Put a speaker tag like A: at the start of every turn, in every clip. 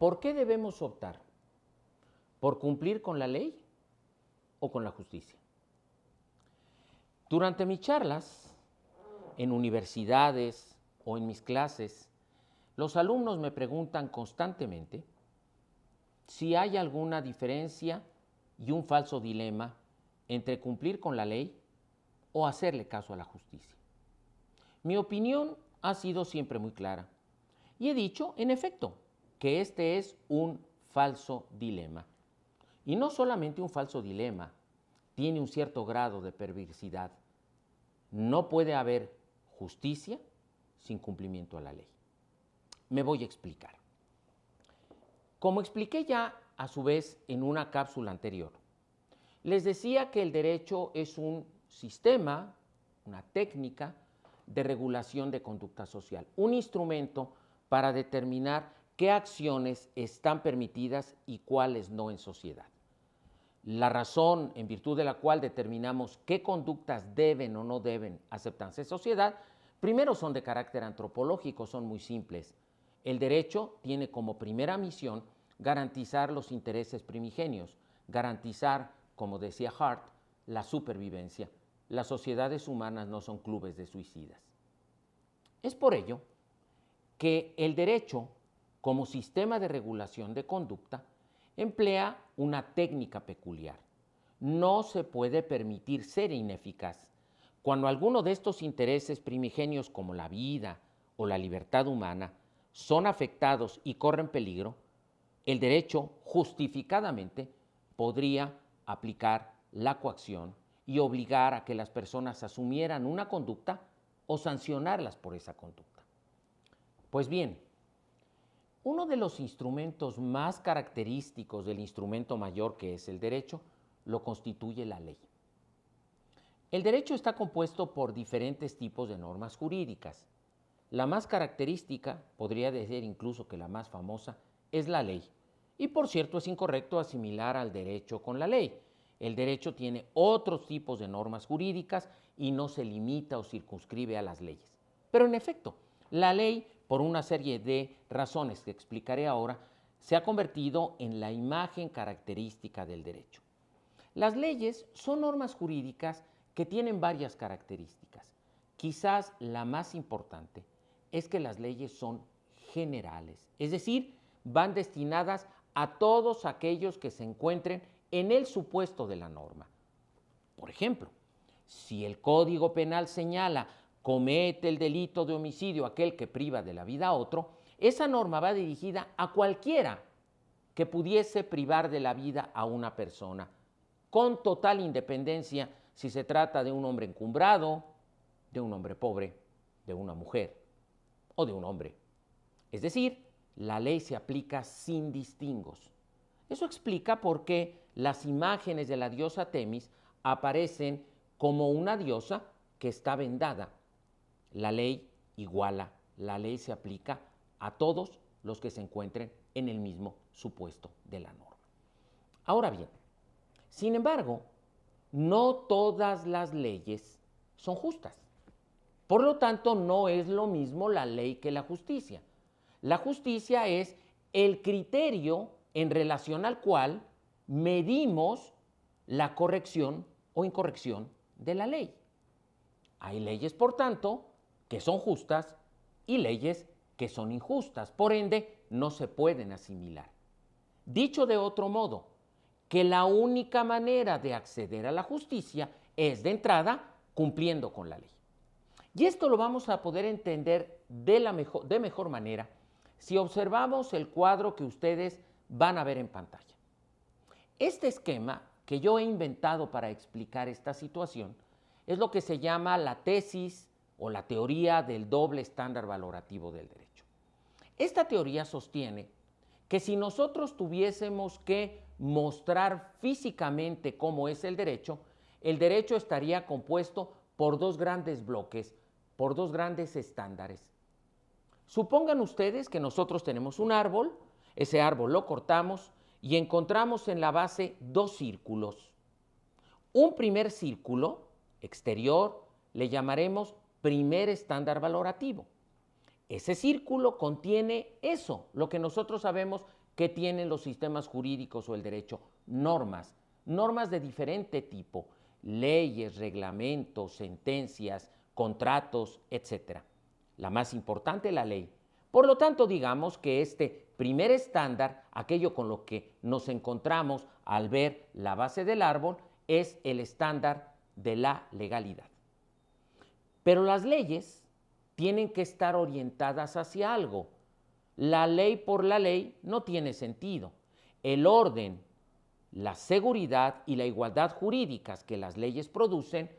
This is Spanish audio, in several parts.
A: ¿Por qué debemos optar? ¿Por cumplir con la ley o con la justicia? Durante mis charlas, en universidades o en mis clases, los alumnos me preguntan constantemente si hay alguna diferencia y un falso dilema entre cumplir con la ley o hacerle caso a la justicia. Mi opinión ha sido siempre muy clara y he dicho, en efecto, que este es un falso dilema. Y no solamente un falso dilema, tiene un cierto grado de perversidad. No puede haber justicia sin cumplimiento a la ley. Me voy a explicar. Como expliqué ya a su vez en una cápsula anterior, les decía que el derecho es un sistema, una técnica de regulación de conducta social, un instrumento para determinar qué acciones están permitidas y cuáles no en sociedad. La razón en virtud de la cual determinamos qué conductas deben o no deben aceptarse en sociedad, primero son de carácter antropológico, son muy simples. El derecho tiene como primera misión garantizar los intereses primigenios, garantizar, como decía Hart, la supervivencia. Las sociedades humanas no son clubes de suicidas. Es por ello que el derecho, como sistema de regulación de conducta, emplea una técnica peculiar. No se puede permitir ser ineficaz. Cuando alguno de estos intereses primigenios como la vida o la libertad humana son afectados y corren peligro, el derecho justificadamente podría aplicar la coacción y obligar a que las personas asumieran una conducta o sancionarlas por esa conducta. Pues bien, uno de los instrumentos más característicos del instrumento mayor que es el derecho lo constituye la ley. El derecho está compuesto por diferentes tipos de normas jurídicas. La más característica, podría decir incluso que la más famosa, es la ley. Y por cierto, es incorrecto asimilar al derecho con la ley. El derecho tiene otros tipos de normas jurídicas y no se limita o circunscribe a las leyes. Pero en efecto, la ley, por una serie de razones que explicaré ahora, se ha convertido en la imagen característica del derecho. Las leyes son normas jurídicas que tienen varias características. Quizás la más importante es que las leyes son generales, es decir, van destinadas a todos aquellos que se encuentren en el supuesto de la norma. Por ejemplo, si el Código Penal señala comete el delito de homicidio aquel que priva de la vida a otro, esa norma va dirigida a cualquiera que pudiese privar de la vida a una persona, con total independencia si se trata de un hombre encumbrado, de un hombre pobre, de una mujer o de un hombre. Es decir, la ley se aplica sin distingos. Eso explica por qué las imágenes de la diosa Temis aparecen como una diosa que está vendada. La ley iguala, la ley se aplica a todos los que se encuentren en el mismo supuesto de la norma. Ahora bien, sin embargo, no todas las leyes son justas. Por lo tanto, no es lo mismo la ley que la justicia. La justicia es el criterio en relación al cual medimos la corrección o incorrección de la ley. Hay leyes, por tanto, que son justas y leyes que son injustas. Por ende, no se pueden asimilar. Dicho de otro modo, que la única manera de acceder a la justicia es de entrada cumpliendo con la ley. Y esto lo vamos a poder entender de mejor manera si observamos el cuadro que ustedes van a ver en pantalla. Este esquema que yo he inventado para explicar esta situación es lo que se llama la tesis o la teoría del doble estándar valorativo del derecho. Esta teoría sostiene que si nosotros tuviésemos que mostrar físicamente cómo es el derecho estaría compuesto por dos grandes bloques, por dos grandes estándares. Supongan ustedes que nosotros tenemos un árbol, ese árbol lo cortamos y encontramos en la base dos círculos. Un primer círculo exterior le llamaremos primer estándar valorativo. Ese círculo contiene eso, lo que nosotros sabemos que tienen los sistemas jurídicos o el derecho, normas, normas de diferente tipo, leyes, reglamentos, sentencias, contratos, etc. La más importante, la ley. Por lo tanto, digamos que este primer estándar, aquello con lo que nos encontramos al ver la base del árbol, es el estándar de la legalidad. Pero las leyes tienen que estar orientadas hacia algo. La ley por la ley no tiene sentido. El orden, la seguridad y la igualdad jurídicas que las leyes producen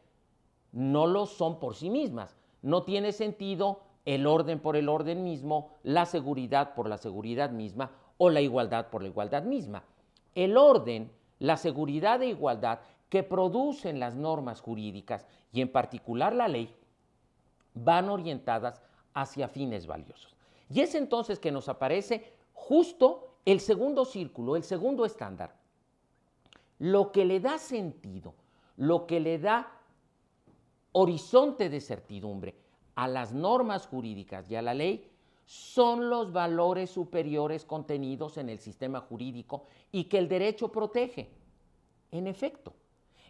A: no lo son por sí mismas. No tiene sentido el orden por el orden mismo, la seguridad por la seguridad misma o la igualdad por la igualdad misma. El orden, la seguridad e igualdad que producen las normas jurídicas y en particular la ley van orientadas hacia fines valiosos. Y es entonces que nos aparece justo el segundo círculo, el segundo estándar. Lo que le da sentido, lo que le da horizonte de certidumbre a las normas jurídicas y a la ley son los valores superiores contenidos en el sistema jurídico y que el derecho protege. En efecto,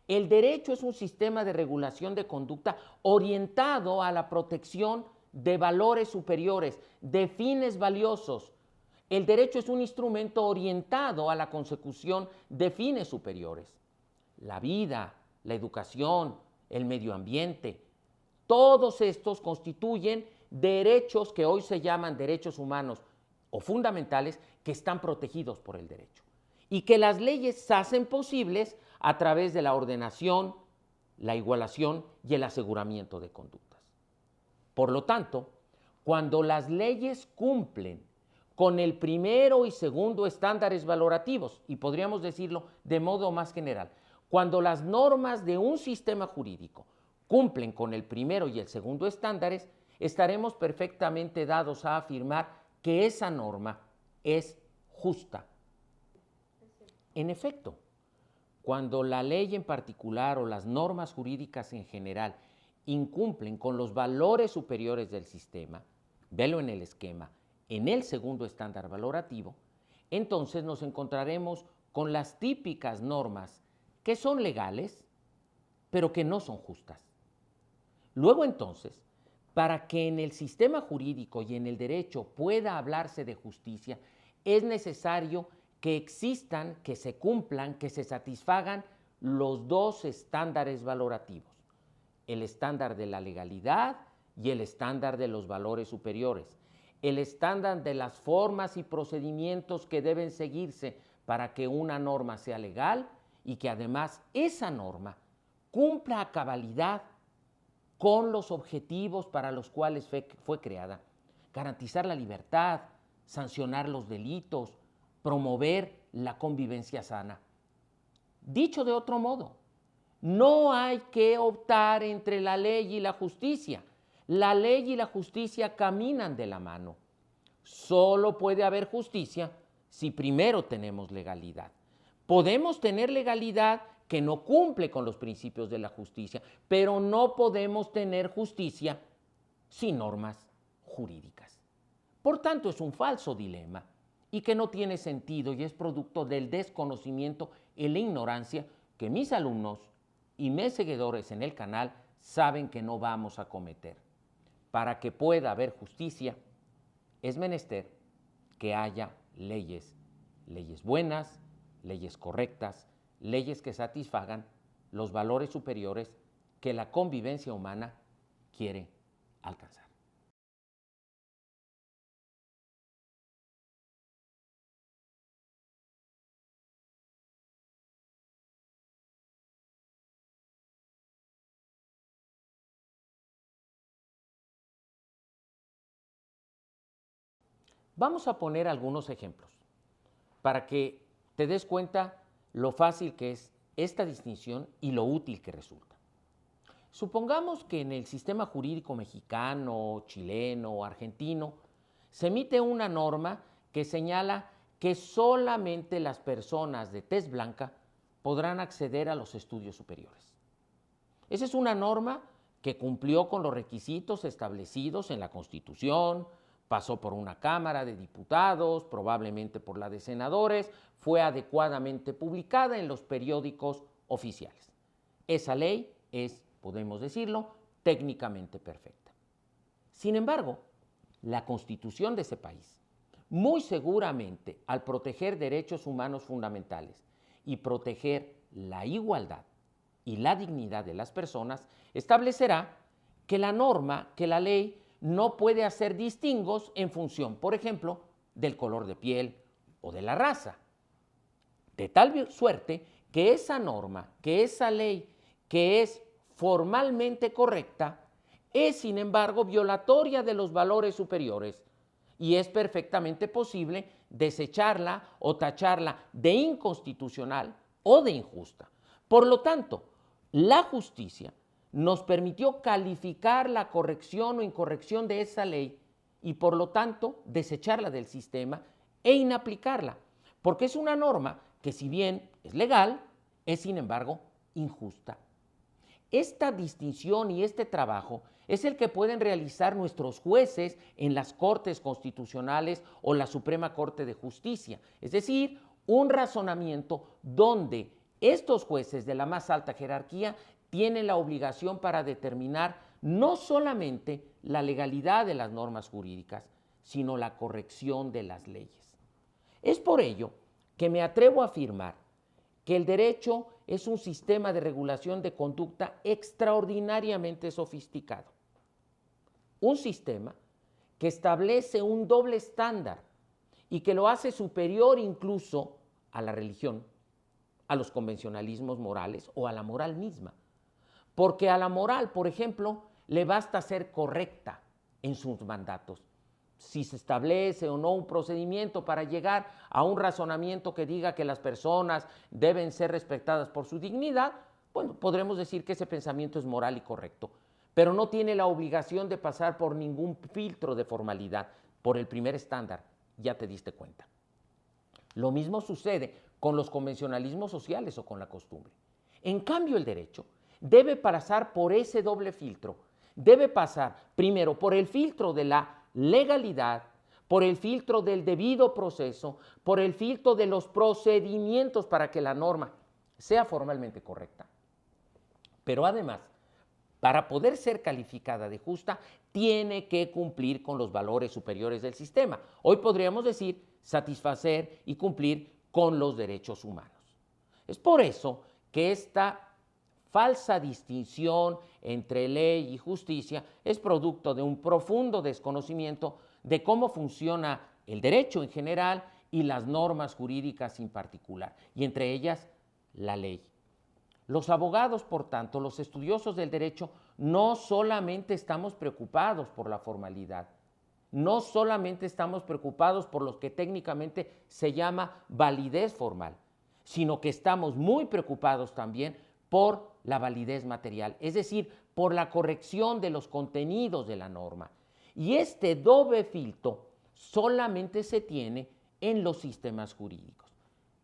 A: el derecho es un sistema de regulación de conducta orientado a la protección de valores superiores, de fines valiosos. El derecho es un instrumento orientado a la consecución de fines superiores. La vida, la educación, el medio ambiente, todos estos constituyen derechos que hoy se llaman derechos humanos o fundamentales que están protegidos por el derecho y que las leyes hacen posibles a través de la ordenación, la igualación y el aseguramiento de conductas. Por lo tanto, cuando las leyes cumplen con el primero y segundo estándares valorativos, y podríamos decirlo de modo más general, cuando las normas de un sistema jurídico cumplen con el primero y el segundo estándares, estaremos perfectamente dados a afirmar que esa norma es justa. En efecto, cuando la ley en particular o las normas jurídicas en general incumplen con los valores superiores del sistema, velo en el esquema, en el segundo estándar valorativo, entonces nos encontraremos con las típicas normas que son legales, pero que no son justas. Luego entonces, para que en el sistema jurídico y en el derecho pueda hablarse de justicia, es necesario que existan, que se cumplan, que se satisfagan los dos estándares valorativos, el estándar de la legalidad y el estándar de los valores superiores, el estándar de las formas y procedimientos que deben seguirse para que una norma sea legal y que además esa norma cumpla a cabalidad con los objetivos para los cuales fue creada, garantizar la libertad, sancionar los delitos, promover la convivencia sana. Dicho de otro modo, no hay que optar entre la ley y la justicia. La ley y la justicia caminan de la mano. Solo puede haber justicia si primero tenemos legalidad. Podemos tener legalidad que no cumple con los principios de la justicia, pero no podemos tener justicia sin normas jurídicas. Por tanto, es un falso dilema y que no tiene sentido y es producto del desconocimiento y la ignorancia que mis alumnos y mis seguidores en el canal saben que no vamos a cometer. Para que pueda haber justicia, es menester que haya leyes, leyes buenas, leyes correctas, leyes que satisfagan los valores superiores que la convivencia humana quiere alcanzar. Vamos a poner algunos ejemplos para que te des cuenta lo fácil que es esta distinción y lo útil que resulta. Supongamos que en el sistema jurídico mexicano, chileno o argentino se emite una norma que señala que solamente las personas de tez blanca podrán acceder a los estudios superiores. Esa es una norma que cumplió con los requisitos establecidos en la Constitución, pasó por una Cámara de Diputados, probablemente por la de Senadores, fue adecuadamente publicada en los periódicos oficiales. Esa ley es, podemos decirlo, técnicamente perfecta. Sin embargo, la Constitución de ese país, muy seguramente al proteger derechos humanos fundamentales y proteger la igualdad y la dignidad de las personas, establecerá que la norma, que la ley, no puede hacer distingos en función, por ejemplo, del color de piel o de la raza. De tal suerte que esa norma, que esa ley, que es formalmente correcta, es sin embargo violatoria de los valores superiores y es perfectamente posible desecharla o tacharla de inconstitucional o de injusta. Por lo tanto, la justicia nos permitió calificar la corrección o incorrección de esa ley y por lo tanto desecharla del sistema e inaplicarla, porque es una norma que si bien es legal, es sin embargo injusta. Esta distinción y este trabajo es el que pueden realizar nuestros jueces en las Cortes Constitucionales o la Suprema Corte de Justicia, es decir, un razonamiento donde estos jueces de la más alta jerarquía tienen la obligación para determinar no solamente la legalidad de las normas jurídicas, sino la corrección de las leyes. Es por ello que me atrevo a afirmar que el derecho es un sistema de regulación de conducta extraordinariamente sofisticado. Un sistema que establece un doble estándar y que lo hace superior incluso a la religión, a los convencionalismos morales o a la moral misma. Porque a la moral, por ejemplo, le basta ser correcta en sus mandatos. Si se establece o no un procedimiento para llegar a un razonamiento que diga que las personas deben ser respetadas por su dignidad, bueno, podremos decir que ese pensamiento es moral y correcto, pero no tiene la obligación de pasar por ningún filtro de formalidad, por el primer estándar, ya te diste cuenta. Lo mismo sucede con los convencionalismos sociales o con la costumbre. En cambio, el derecho debe pasar por ese doble filtro. Debe pasar primero por el filtro de la legalidad, por el filtro del debido proceso, por el filtro de los procedimientos para que la norma sea formalmente correcta. Pero además, para poder ser calificada de justa, tiene que cumplir con los valores superiores del sistema. Hoy podríamos decir satisfacer y cumplir con los derechos humanos. Es por eso que esta falsa distinción entre ley y justicia es producto de un profundo desconocimiento de cómo funciona el derecho en general y las normas jurídicas en particular, y entre ellas la ley. Los abogados, por tanto, los estudiosos del derecho, no solamente estamos preocupados por la formalidad, no solamente estamos preocupados por lo que técnicamente se llama validez formal, sino que estamos muy preocupados también por la validez material, es decir, por la corrección de los contenidos de la norma. Y este doble filtro solamente se tiene en los sistemas jurídicos.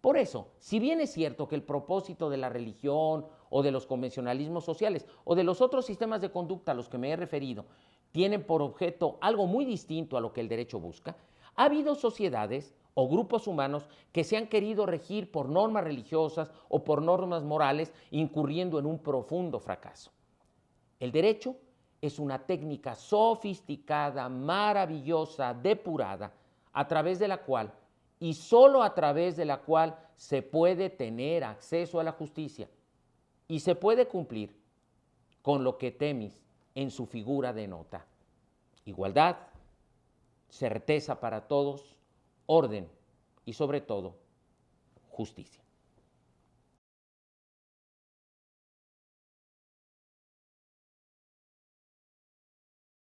A: Por eso, si bien es cierto que el propósito de la religión o de los convencionalismos sociales o de los otros sistemas de conducta a los que me he referido tienen por objeto algo muy distinto a lo que el derecho busca, ha habido sociedades o grupos humanos que se han querido regir por normas religiosas o por normas morales, incurriendo en un profundo fracaso. El derecho es una técnica sofisticada, maravillosa, depurada, a través de la cual y solo a través de la cual se puede tener acceso a la justicia y se puede cumplir con lo que Temis en su figura denota: igualdad, certeza para todos, orden y sobre todo justicia.